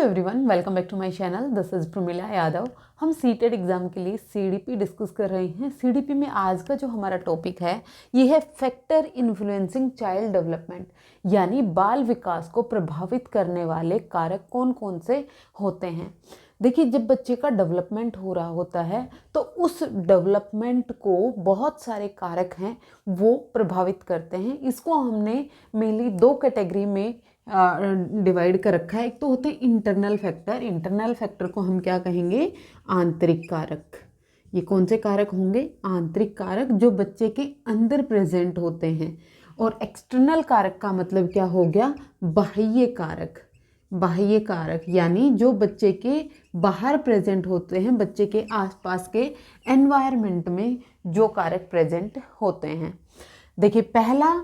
Everyone, welcome back to my channel. This is Pramila Yadav. हम CTET exam के लिए CDP discuss कर रहे हैं। सीडीपी में आज का जो हमारा टॉपिक है ये है फैक्टर इन्फ्लुएंसिंग चाइल्ड डेवलपमेंट, यानी बाल विकास को प्रभावित करने वाले कारक कौन कौन से होते हैं। देखिए, जब बच्चे का डेवलपमेंट हो रहा होता है तो उस डेवलपमेंट को बहुत सारे कारक हैं वो प्रभावित करते हैं। इसको हमने मेनली दो कैटेगरी में डिवाइड कर रखा है। एक तो होते हैं इंटरनल फैक्टर। इंटरनल फैक्टर को हम क्या कहेंगे? आंतरिक कारक। ये कौन से कारक होंगे? आंतरिक कारक, जो बच्चे के अंदर प्रेजेंट होते हैं। और एक्सटर्नल कारक का मतलब क्या हो गया? बाह्य कारक। बाह्य कारक यानी जो बच्चे के बाहर प्रेजेंट होते हैं, बच्चे के आसपास के एनवायरनमेंट में जो कारक प्रेजेंट होते हैं। देखिए, पहला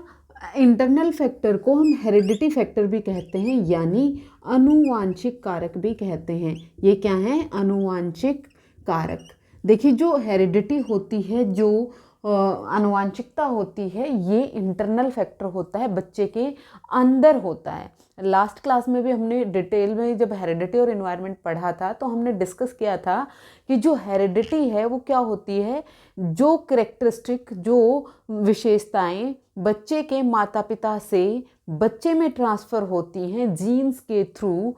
इंटरनल फैक्टर को हम हेरिडिटी फैक्टर भी कहते हैं, यानी अनुवांशिक कारक भी कहते हैं। ये क्या है? अनुवांशिक कारक। देखिए, जो हेरिडिटी होती है, जो अनुवांशिकता होती है, ये इंटरनल फैक्टर होता है, बच्चे के अंदर होता है। लास्ट क्लास में भी हमने डिटेल में जब हेरिडिटी और एनवायरनमेंट पढ़ा था तो हमने डिस्कस किया था कि जो हेरिडिटी है वो क्या होती है? जो कैरेक्टरिस्टिक, जो विशेषताएं बच्चे के माता पिता से बच्चे में ट्रांसफ़र होती हैं जीन्स के थ्रू,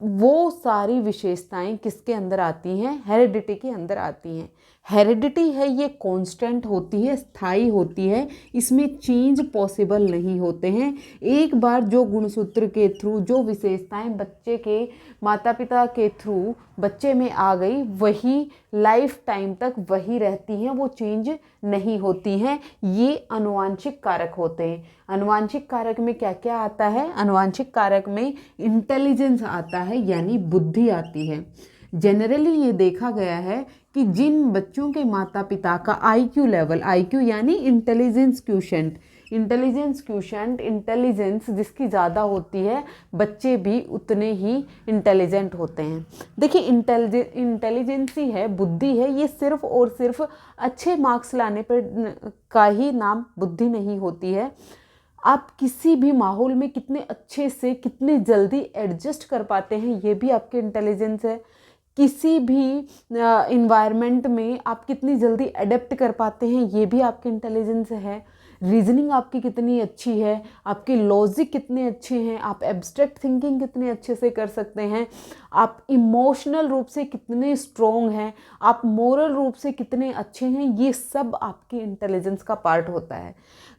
वो सारी विशेषताएं किसके अंदर आती हैं? हेरिडिटी के अंदर आती हैं। हेरिडिटी है ये कांस्टेंट होती है, स्थायी होती है, इसमें चेंज पॉसिबल नहीं होते हैं। एक बार जो गुणसूत्र के थ्रू, जो विशेषताएं बच्चे के माता पिता के थ्रू बच्चे में आ गई, वही लाइफ टाइम तक वही रहती हैं, वो चेंज नहीं होती हैं। ये अनुवांशिक कारक होते हैं। अनुवांशिक कारक में क्या क्या आता है? अनुवांशिक कारक में इंटेलिजेंस आता है, यानी बुद्धि आती है। जनरली ये देखा गया है कि जिन बच्चों के माता पिता का आईक्यू लेवल, आईक्यू यानी इंटेलिजेंस क्वोशिएंट, इंटेलिजेंस जिसकी ज़्यादा होती है, बच्चे भी उतने ही इंटेलिजेंट होते हैं। देखिए, इंटेलिजेंसी है, बुद्धि है, ये सिर्फ और सिर्फ अच्छे मार्क्स लाने पर का ही नाम बुद्धि नहीं होती है। आप किसी भी माहौल में कितने अच्छे से, कितने जल्दी एडजस्ट कर पाते हैं, ये भी आपकी इंटेलिजेंस है। किसी भी इन्वायरमेंट में आप कितनी जल्दी अडेप्ट कर पाते हैं, ये भी आपकी इंटेलिजेंस है। रीजनिंग आपकी कितनी अच्छी है, आपके लॉजिक कितने अच्छे हैं, आप एब्स्ट्रैक्ट थिंकिंग कितने अच्छे से कर सकते हैं, आप इमोशनल रूप से कितने स्ट्रॉन्ग हैं, आप मोरल रूप से कितने अच्छे हैं, ये सब आपकी इंटेलिजेंस का पार्ट होता है।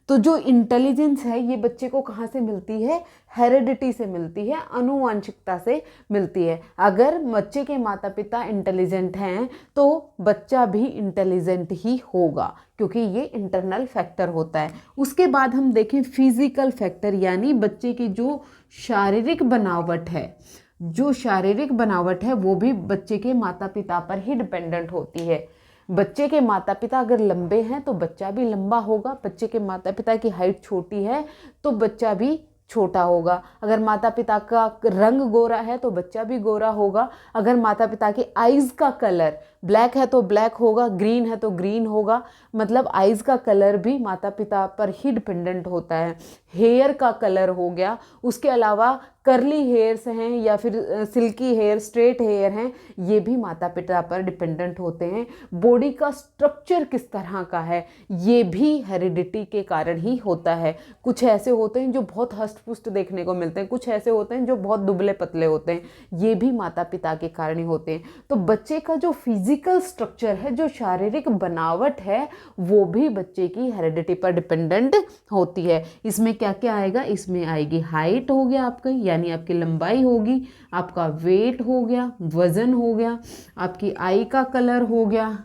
तो जो इंटेलिजेंस है ये बच्चे को कहाँ से मिलती है? हेरिडिटी से मिलती है, अनुवांशिकता से मिलती है। अगर बच्चे के माता पिता इंटेलिजेंट हैं तो बच्चा भी इंटेलिजेंट ही होगा, क्योंकि ये इंटरनल फैक्टर होता है। उसके बाद हम देखें फिजिकल फैक्टर, यानी बच्चे की जो शारीरिक बनावट है, जो शारीरिक बनावट है वो भी बच्चे के माता पिता पर ही डिपेंडेंट होती है। बच्चे के माता पिता अगर लंबे हैं तो बच्चा भी लंबा होगा, बच्चे के माता पिता की हाइट छोटी है तो बच्चा भी छोटा होगा। अगर माता पिता का रंग गोरा है तो बच्चा भी गोरा होगा। अगर माता पिता की आइज़ का कलर ब्लैक है तो ब्लैक होगा, ग्रीन है तो ग्रीन होगा। मतलब आइज़ का कलर भी माता पिता पर ही डिपेंडेंट होता है। हेयर का कलर हो गया, उसके अलावा कर्ली हेयर्स हैं या फिर सिल्की हेयर, स्ट्रेट हेयर हैं, ये भी माता पिता पर डिपेंडेंट होते हैं। बॉडी का स्ट्रक्चर किस तरह का है, ये भी हेरिडिटी के कारण ही होता है। कुछ ऐसे होते हैं जो बहुत हष्ट पुष्ट देखने को मिलते हैं, कुछ ऐसे होते हैं जो बहुत दुबले पतले होते हैं, ये भी माता पिता के कारण ही होते हैं। तो बच्चे का जो फिजिकल स्ट्रक्चर है, जो शारीरिक बनावट है, वो भी बच्चे की हेरिडिटी पर डिपेंडेंट होती है। इसमें क्या क्या आएगा? इसमें आएगी हाइट हो गया आपका, यानी आपकी लंबाई होगी, आपका वेट हो गया, वजन हो गया, आपकी आई का कलर हो गया,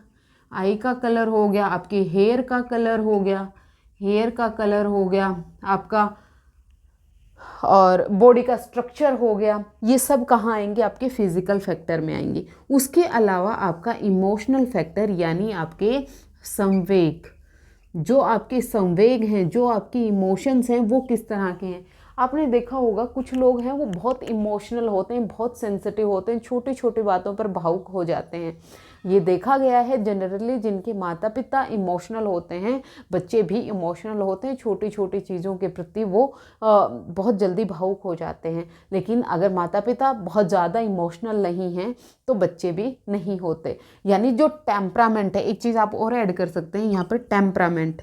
आई का कलर हो गया, आपकी हेयर का कलर हो गया, हेयर का कलर हो गया आपका, और बॉडी का स्ट्रक्चर हो गया। ये सब कहाँ आएंगे? आपके फिजिकल फैक्टर में आएंगे। उसके अलावा आपका इमोशनल फैक्टर, यानी आपके संवेग, जो आपके संवेग हैं, जो आपके इमोशंस हैं, वो किस तरह के हैं। आपने देखा होगा कुछ लोग हैं वो बहुत इमोशनल होते हैं, बहुत सेंसिटिव होते हैं, छोटी छोटी बातों पर भावुक हो जाते हैं। ये देखा गया है जनरली जिनके माता पिता इमोशनल होते हैं, बच्चे भी इमोशनल होते हैं, छोटी छोटी चीज़ों के प्रति वो बहुत जल्दी भावुक हो जाते हैं। लेकिन अगर माता पिता बहुत ज़्यादा इमोशनल नहीं हैं तो बच्चे भी नहीं होते। यानी जो टेम्परामेंट है, एक चीज़ आप और ऐड कर सकते हैं यहाँ पर, टेम्परामेंट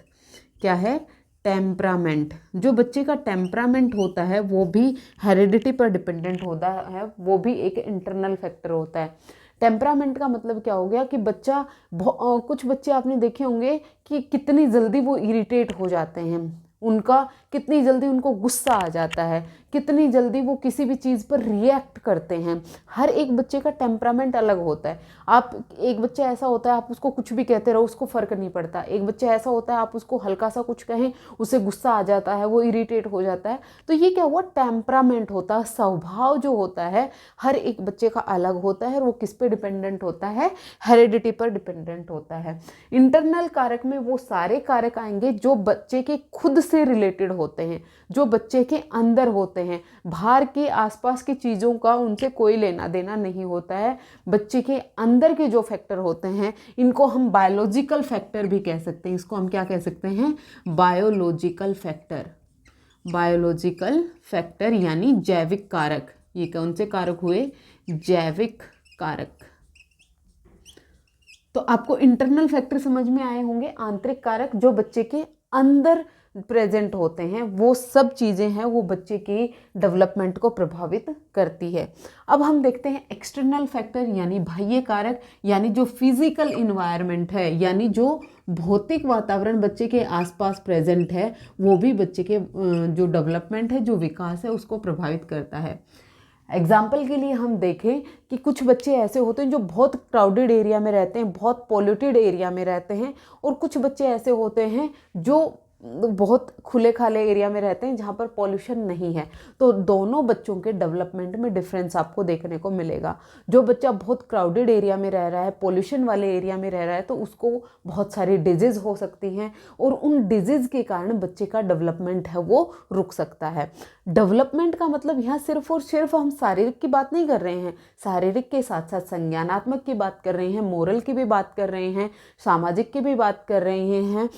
क्या है, टेम्परामेंट, जो बच्चे का टेम्परामेंट होता है वो भी हेरिडिटी पर डिपेंडेंट होता है, वो भी एक इंटरनल फैक्टर होता है। टेम्परामेंट का मतलब क्या हो गया कि बच्चा कुछ बच्चे आपने देखे होंगे कि कितनी जल्दी वो इरिटेट हो जाते हैं, उनका कितनी जल्दी उनको गुस्सा आ जाता है, कितनी जल्दी वो किसी भी चीज़ पर रिएक्ट करते हैं। हर एक बच्चे का टेम्परामेंट अलग होता है। आप एक बच्चा ऐसा होता है आप उसको कुछ भी कहते रहो उसको फ़र्क नहीं पड़ता, एक बच्चा ऐसा होता है आप उसको हल्का सा कुछ कहें उसे गुस्सा आ जाता है, वो इरिटेट हो जाता है। तो ये क्या हुआ, टेम्परामेंट होता है, स्वभाव जो होता है हर एक बच्चे का अलग होता है और वो किस पे डिपेंडेंट होता है, हेरिडिटी पर डिपेंडेंट होता है। इंटरनल कारक में वो सारे कारक आएंगे जो बच्चे के खुद से रिलेटेड होते हैं, जो बच्चे के अंदर होते हैं, बाहर के आसपास की चीज़ों का उनसे कोई लेना देना नहीं होता है। बच्चे के अंदर के जो फैक्टर होते हैं इनको हम बायोलॉजिकल फैक्टर भी कह सकते हैं। इसको हम क्या कह सकते हैं, बायोलॉजिकल फैक्टर। बायोलॉजिकल फैक्टर यानी जैविक कारक। ये कौन से कारक हुए, जैविक कारक। तो आपको इंटरनल फैक्टर समझ में आए होंगे, आंतरिक कारक जो बच्चे के अंदर प्रेजेंट होते हैं, वो सब चीज़ें हैं वो बच्चे की डेवलपमेंट को प्रभावित करती है। अब हम देखते हैं एक्सटर्नल फैक्टर यानी बाह्य कारक, यानी जो फिजिकल इन्वायरमेंट है, यानी जो भौतिक वातावरण बच्चे के आसपास प्रेजेंट है, वो भी बच्चे के जो डेवलपमेंट है, जो विकास है, उसको प्रभावित करता है। एग्जाम्पल के लिए हम देखें कि कुछ बच्चे ऐसे होते हैं जो बहुत क्राउडेड एरिया में रहते हैं, बहुत पॉल्यूटेड एरिया में रहते हैं, और कुछ बच्चे ऐसे होते हैं जो बहुत खुले खाले एरिया में रहते हैं जहाँ पर पॉल्यूशन नहीं है। तो दोनों बच्चों के डेवलपमेंट में डिफरेंस आपको देखने को मिलेगा। जो बच्चा बहुत क्राउडेड एरिया में रह रहा है, पॉल्यूशन वाले एरिया में रह रहा है, तो उसको बहुत सारी डिजीज़ हो सकती हैं और उन डिजीज़ के कारण बच्चे का डेवलपमेंट है वो रुक सकता है। डेवलपमेंट का मतलब यहाँ सिर्फ और सिर्फ हम शारीरिक की बात नहीं कर रहे हैं, शारीरिक के साथ साथ संज्ञानात्मक की बात कर रहे हैं, मोरल की भी बात कर रहे हैं, सामाजिक की भी बात कर रहे हैं,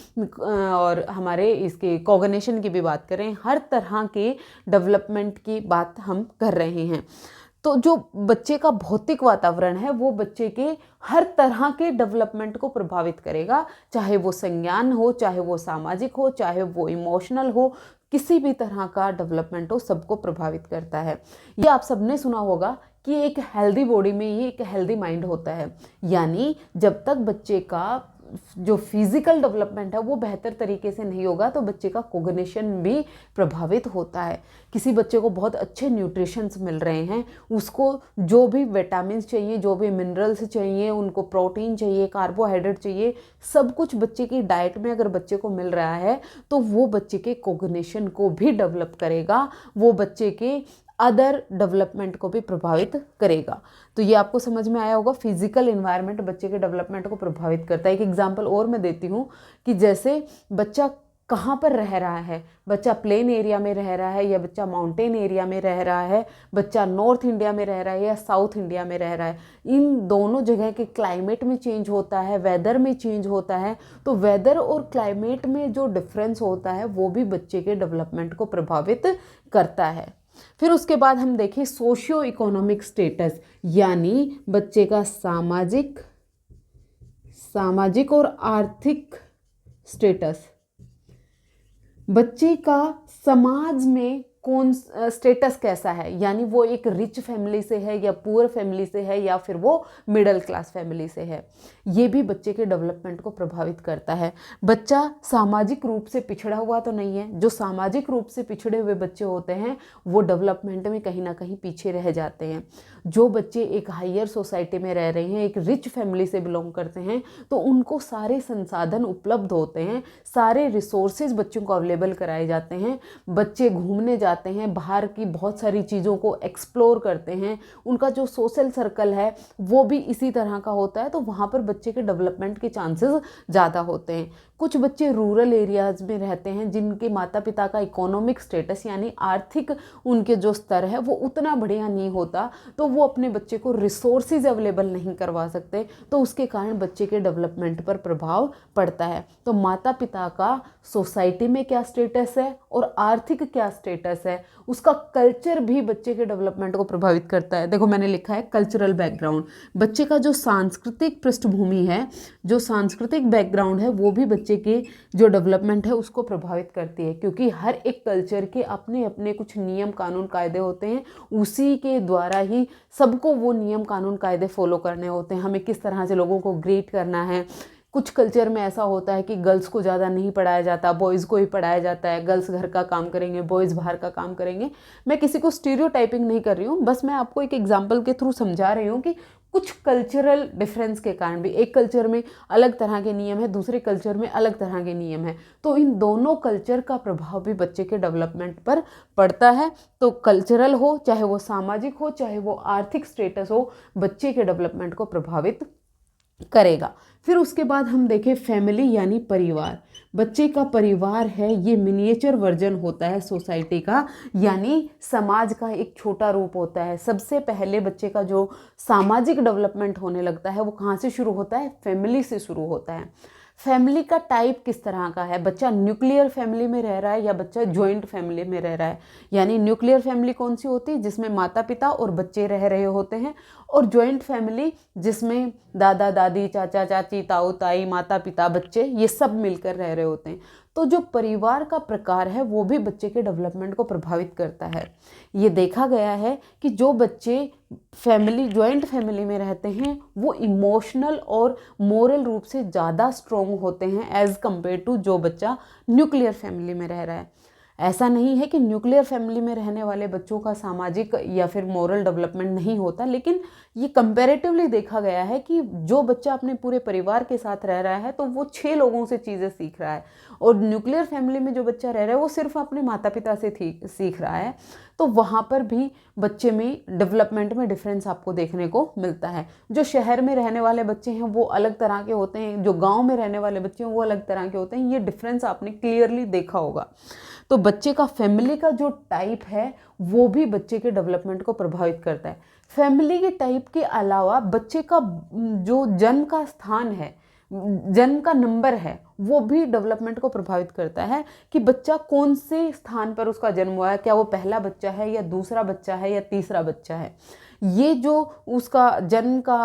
और हमारे इसके कॉग्निशन की भी बात कर रहे हैं। हर तरह के डेवलपमेंट की बात हम कर रहे हैं। तो जो बच्चे का भौतिक वातावरण है वो बच्चे के हर तरह के डेवलपमेंट को प्रभावित करेगा, चाहे वो संज्ञान हो, चाहे वो सामाजिक हो, चाहे वो इमोशनल हो, किसी भी तरह का डेवलपमेंट हो, सबको प्रभावित करता है। ये आप सबने सुना होगा कि एक हेल्दी बॉडी में ही एक हेल्दी माइंड होता है। यानी जब तक बच्चे का जो फिजिकल डेवलपमेंट है वो बेहतर तरीके से नहीं होगा तो बच्चे का कोग्निशन भी प्रभावित होता है। किसी बच्चे को बहुत अच्छे न्यूट्रिशंस मिल रहे हैं, उसको जो भी विटामिन्स चाहिए, जो भी मिनरल्स चाहिए, उनको प्रोटीन चाहिए, कार्बोहाइड्रेट चाहिए, सब कुछ बच्चे की डाइट में अगर बच्चे को मिल रहा है तो वो बच्चे के कोग्निशन को भी डेवलप करेगा, वो बच्चे के अदर डेवलपमेंट को भी प्रभावित करेगा। तो ये आपको समझ में आया होगा, फिजिकल एनवायरनमेंट बच्चे के डेवलपमेंट को प्रभावित करता है। एक एग्जांपल और मैं देती हूँ कि जैसे बच्चा कहाँ पर रह रहा है, बच्चा प्लेन एरिया में रह रहा है या बच्चा माउंटेन एरिया में रह रहा है, बच्चा नॉर्थ इंडिया में रह रहा है या साउथ इंडिया में रह रहा है, इन दोनों जगह के क्लाइमेट में चेंज होता है, वेदर में चेंज होता है। तो वेदर और क्लाइमेट में जो डिफरेंस होता है वो भी बच्चे के डेवलपमेंट को प्रभावित करता है। फिर उसके बाद हम देखें सोशियो इकोनॉमिक स्टेटस, यानी बच्चे का सामाजिक और आर्थिक स्टेटस। बच्चे का समाज में कौन स्टेटस कैसा है, यानी वो एक रिच फैमिली से है या पुअर फैमिली से है या फिर वो मिडिल क्लास फैमिली से है, ये भी बच्चे के डेवलपमेंट को प्रभावित करता है। बच्चा सामाजिक रूप से पिछड़ा हुआ तो नहीं है, जो सामाजिक रूप से पिछड़े हुए बच्चे होते हैं वो डेवलपमेंट में कहीं ना कहीं पीछे रह जाते हैं। जो बच्चे एक हायर सोसाइटी में रह रहे हैं, एक रिच फैमिली से बिलोंग करते हैं, तो उनको सारे संसाधन उपलब्ध होते हैं, सारे रिसोर्सेज बच्चों को अवेलेबल कराए जाते हैं, बच्चे घूमने जा जाते हैं, बाहर की बहुत सारी चीज़ों को एक्सप्लोर करते हैं, उनका जो सोशल सर्कल है वो भी इसी तरह का होता है, तो वहाँ पर बच्चे के डेवलपमेंट के चांसेस ज़्यादा होते हैं। कुछ बच्चे रूरल एरियाज़ में रहते हैं जिनके माता पिता का इकोनॉमिक स्टेटस यानी आर्थिक उनके जो स्तर है वो उतना बढ़िया नहीं होता, तो वो अपने बच्चे को रिसोर्सेज अवेलेबल नहीं करवा सकते, तो उसके कारण बच्चे के डेवलपमेंट पर प्रभाव पड़ता है। तो माता पिता का सोसाइटी में क्या स्टेटस है और आर्थिक क्या स्टेटस है, उसका कल्चर भी बच्चे के डेवलपमेंट को प्रभावित करता है। देखो मैंने लिखा है कल्चरल बैकग्राउंड, बच्चे का जो सांस्कृतिक पृष्ठभूमि है, जो सांस्कृतिक बैकग्राउंड है, वो भी बच्चे के जो डेवलपमेंट है उसको प्रभावित करती है, क्योंकि हर एक कल्चर के अपने अपने कुछ नियम कानून कायदे होते हैं, उसी के द्वारा ही सबको वो नियम कानून कायदे फॉलो करने होते हैं। हमें किस तरह से लोगों को ग्रीट करना है। कुछ कल्चर में ऐसा होता है कि गर्ल्स को ज़्यादा नहीं पढ़ाया जाता, बॉयज़ को ही पढ़ाया जाता है, गर्ल्स घर का काम करेंगे, बॉयज़ बाहर का काम करेंगे। मैं किसी को स्टीरियोटाइपिंग नहीं कर रही हूँ, बस मैं आपको एक एग्जांपल के थ्रू समझा रही हूँ कि कुछ कल्चरल डिफरेंस के कारण भी, एक कल्चर में अलग तरह के नियम है, दूसरे कल्चर में अलग तरह के नियम है, तो इन दोनों कल्चर का प्रभाव भी बच्चे के डेवलपमेंट पर पड़ता है। तो कल्चरल हो, चाहे वो सामाजिक हो, चाहे वो आर्थिक स्टेटस हो, बच्चे के डेवलपमेंट को प्रभावित करेगा। फिर उसके बाद हम देखें फैमिली यानी परिवार। बच्चे का परिवार है ये मिनिएचर वर्जन होता है सोसाइटी का, यानी समाज का एक छोटा रूप होता है। सबसे पहले बच्चे का जो सामाजिक डेवलपमेंट होने लगता है वो कहाँ से शुरू होता है? फैमिली से शुरू होता है। फैमिली का टाइप किस तरह का है? बच्चा न्यूक्लियर फैमिली में रह रहा है या बच्चा जॉइंट फैमिली में रह रहा है? यानी न्यूक्लियर फैमिली कौन सी होती है? जिसमें माता पिता और बच्चे रह रहे होते हैं, और जॉइंट फैमिली जिसमें दादा दादी, चाचा चाची, ताऊ ताई, माता पिता, बच्चे, ये सब मिलकर रह रहे होते हैं। तो जो परिवार का प्रकार है वो भी बच्चे के डेवलपमेंट को प्रभावित करता है। ये देखा गया है कि जो बच्चे फैमिली, जॉइंट फैमिली में रहते हैं, वो इमोशनल और मोरल रूप से ज़्यादा स्ट्रॉन्ग होते हैं एज़ कम्पेयर टू जो बच्चा न्यूक्लियर फैमिली में रह रहा है। ऐसा नहीं है कि न्यूक्लियर फैमिली में रहने वाले बच्चों का सामाजिक या फिर मोरल डेवलपमेंट नहीं होता, लेकिन ये कंपैरेटिवली देखा गया है कि जो बच्चा अपने पूरे परिवार के साथ रह रहा है तो वो 6 लोगों से चीज़ें सीख रहा है, और न्यूक्लियर फैमिली में जो बच्चा रह रहा है वो सिर्फ अपने माता पिता से सीख रहा है। तो वहाँ पर भी बच्चे में डेवलपमेंट में डिफरेंस आपको देखने को मिलता है। जो शहर में रहने वाले बच्चे हैं वो अलग तरह के होते हैं, जो गाँव में रहने वाले बच्चे हैं वो अलग तरह के होते हैं। ये डिफरेंस आपने क्लियरली देखा होगा। तो बच्चे का फैमिली का जो टाइप है वो भी बच्चे के डेवलपमेंट को प्रभावित करता है। फैमिली के टाइप के अलावा बच्चे का जो जन्म का स्थान है, जन्म का नंबर है, वो भी डेवलपमेंट को प्रभावित करता है कि बच्चा कौन से स्थान पर उसका जन्म हुआ है, क्या वो पहला बच्चा है या दूसरा बच्चा है या तीसरा बच्चा है। ये जो उसका जन्म का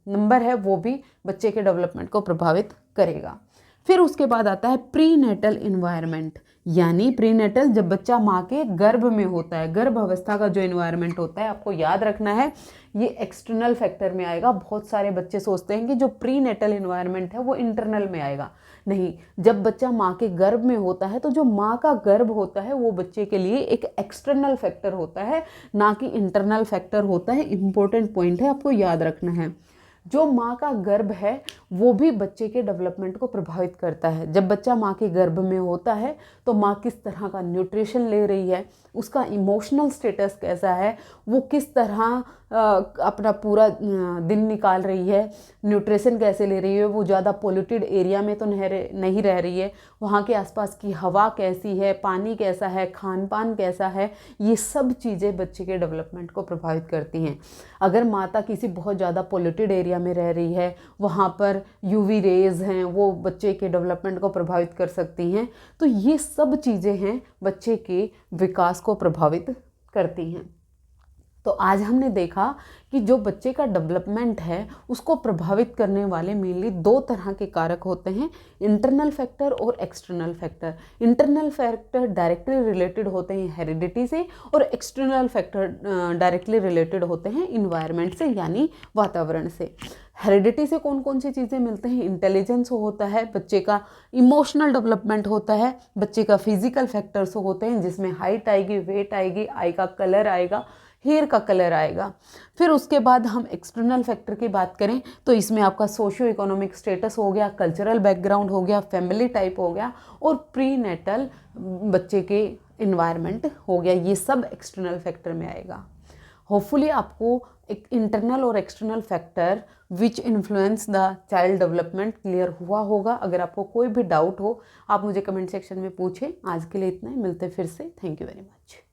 नंबर है वो भी बच्चे के डेवलपमेंट को प्रभावित करेगा। फिर उसके बाद आता है प्री नेटल इन्वायरमेंट, यानी प्री नेटल जब बच्चा माँ के गर्भ में होता है, गर्भ अवस्था का जो इन्वायरमेंट होता है, आपको याद रखना है ये एक्सटर्नल फैक्टर में आएगा। बहुत सारे बच्चे सोचते हैं कि जो प्री नेटल इन्वायरमेंट है वो इंटरनल में आएगा, नहीं। जब बच्चा माँ के गर्भ में होता है तो जो माँ का गर्भ होता है वो बच्चे के लिए एक एक्सटर्नल फैक्टर होता है, ना कि इंटरनल फैक्टर होता है। इंपॉर्टेंट पॉइंट है, आपको याद रखना है। जो माँ का गर्भ है वो भी बच्चे के डेवलपमेंट को प्रभावित करता है। जब बच्चा माँ के गर्भ में होता है तो माँ किस तरह का न्यूट्रिशन ले रही है, उसका इमोशनल स्टेटस कैसा है, वो किस तरह अपना पूरा दिन निकाल रही है, न्यूट्रिशन कैसे ले रही है, वो ज़्यादा पोल्यूटेड एरिया में तो नहीं रह रही है, वहाँ के आसपास की हवा कैसी है, पानी कैसा है, खान पान कैसा है, ये सब चीज़ें बच्चे के डेवलपमेंट को प्रभावित करती हैं। अगर माता किसी बहुत ज़्यादा पोल्यूटेड एरिया में रह रही है, वहाँ पर यूवी रेज हैं, वो बच्चे के डेवलपमेंट को प्रभावित कर सकती हैं। तो ये सब चीज़ें हैं बच्चे के विकास को प्रभावित करती हैं। तो आज हमने देखा कि जो बच्चे का डेवलपमेंट है उसको प्रभावित करने वाले मेनली 2 तरह के कारक होते हैं, इंटरनल फैक्टर और external factor. Internal factor directly related होते हैं हेरिडिटी से, और एक्सटर्नल फैक्टर डायरेक्टली रिलेटेड होते हैं इन्वायरमेंट से, यानी वातावरण से। हेरिडिटी से कौन कौन सी चीज़ें मिलते हैं? इंटेलिजेंस होता है, बच्चे का इमोशनल डेवलपमेंट होता है, बच्चे का फिजिकल फैक्टर्स होते हैं जिसमें हाइट आएगी, वेट आएगी, आई का कलर आएगा, हेयर का कलर आएगा। फिर उसके बाद हम एक्सटर्नल फैक्टर की बात करें तो इसमें आपका सोशियो इकोनॉमिक स्टेटस हो गया, कल्चरल बैकग्राउंड हो गया, फैमिली टाइप हो गया, और प्री नेटल बच्चे के इन्वायरमेंट हो गया, ये सब एक्सटर्नल फैक्टर में आएगा। होपफुली आपको एक इंटरनल और external factor which influence the child development clear हुआ होगा। अगर आपको कोई भी डाउट हो आप मुझे कमेंट सेक्शन में पूछें। आज के लिए इतना ही, मिलते फिर से। Thank you very much.